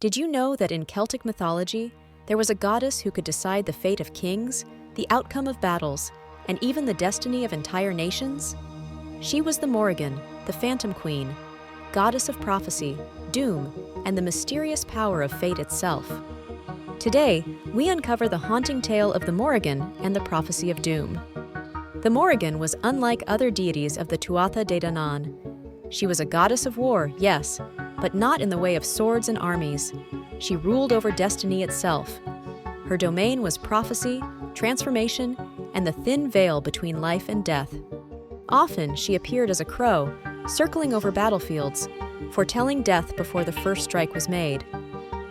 Did you know that in Celtic mythology, there was a goddess who could decide the fate of kings, the outcome of battles, and even the destiny of entire nations? She was the Morrigan, the Phantom Queen, goddess of prophecy, doom, and the mysterious power of fate itself. Today, we uncover the haunting tale of the Morrigan and the prophecy of doom. The Morrigan was unlike other deities of the Tuatha De Danann. She was a goddess of war, yes, but not in the way of swords and armies. She ruled over destiny itself. Her domain was prophecy, transformation, and the thin veil between life and death. Often, she appeared as a crow, circling over battlefields, foretelling death before the first strike was made.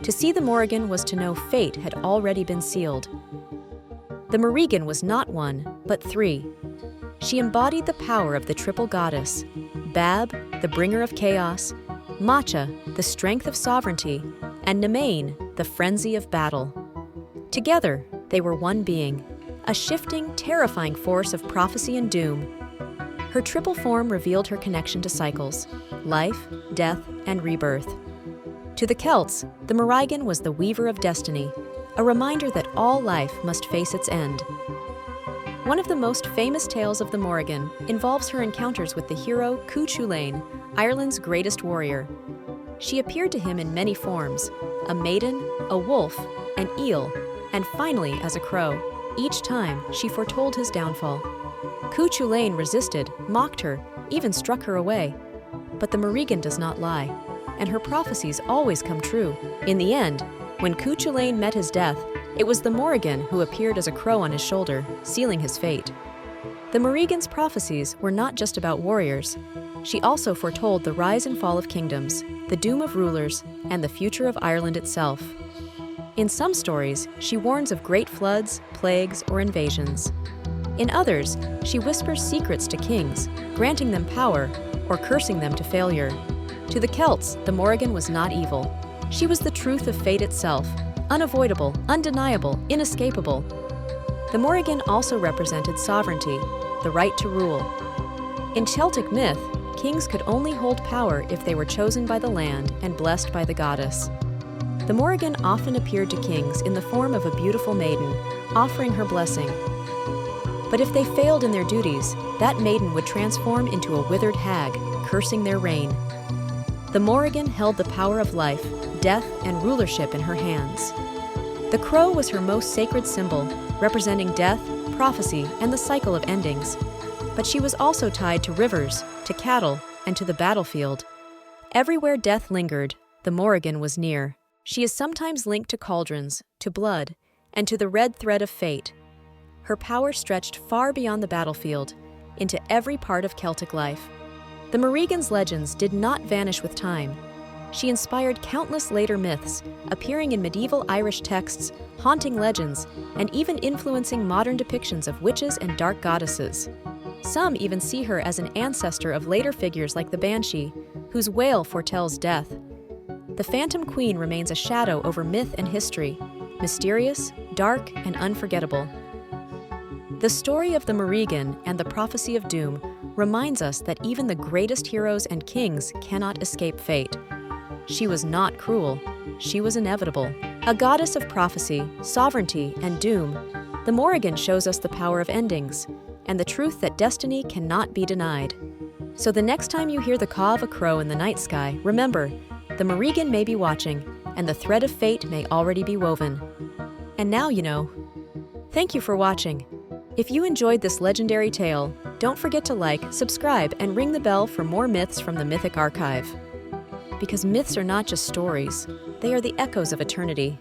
To see the Morrigan was to know fate had already been sealed. The Morrigan was not one, but three. She embodied the power of the triple goddess: Badb, the bringer of chaos; Macha, the strength of sovereignty; and Nemain, the frenzy of battle. Together, they were one being, a shifting, terrifying force of prophecy and doom. Her triple form revealed her connection to cycles: life, death, and rebirth. To the Celts, the Morrigan was the weaver of destiny, a reminder that all life must face its end. One of the most famous tales of the Morrigan involves her encounters with the hero Cú Chulainn, Ireland's greatest warrior. She appeared to him in many forms: a maiden, a wolf, an eel, and finally as a crow. Each time, she foretold his downfall. Cú Chulainn resisted, mocked her, even struck her away. But the Morrigan does not lie, and her prophecies always come true. In the end, when Cú Chulainn met his death, it was the Morrigan who appeared as a crow on his shoulder, sealing his fate. The Morrigan's prophecies were not just about warriors. She also foretold the rise and fall of kingdoms, the doom of rulers, and the future of Ireland itself. In some stories, she warns of great floods, plagues, or invasions. In others, she whispers secrets to kings, granting them power or cursing them to failure. To the Celts, the Morrigan was not evil. She was the truth of fate itself, unavoidable, undeniable, inescapable. The Morrigan also represented sovereignty, the right to rule. In Celtic myth, kings could only hold power if they were chosen by the land and blessed by the goddess. The Morrigan often appeared to kings in the form of a beautiful maiden, offering her blessing. But if they failed in their duties, that maiden would transform into a withered hag, cursing their reign. The Morrigan held the power of life, death, and rulership in her hands. The crow was her most sacred symbol, representing death, prophecy, and the cycle of endings. But she was also tied to rivers, to cattle, and to the battlefield. Everywhere death lingered, the Morrigan was near. She is sometimes linked to cauldrons, to blood, and to the red thread of fate. Her power stretched far beyond the battlefield, into every part of Celtic life. The Morrigan's legends did not vanish with time. She inspired countless later myths, appearing in medieval Irish texts, haunting legends, and even influencing modern depictions of witches and dark goddesses. Some even see her as an ancestor of later figures like the banshee, whose wail foretells death. The Phantom Queen remains a shadow over myth and history, mysterious, dark, and unforgettable. The story of the Morrigan and the prophecy of doom reminds us that even the greatest heroes and kings cannot escape fate. She was not cruel. She was inevitable. A goddess of prophecy, sovereignty, and doom, the Morrigan shows us the power of endings and the truth that destiny cannot be denied. So the next time you hear the caw of a crow in the night sky, remember, the Morrigan may be watching, and the thread of fate may already be woven. And now you know. Thank you for watching. If you enjoyed this legendary tale, don't forget to like, subscribe, and ring the bell for more myths from the Mythic Archive. Because myths are not just stories, they are the echoes of eternity.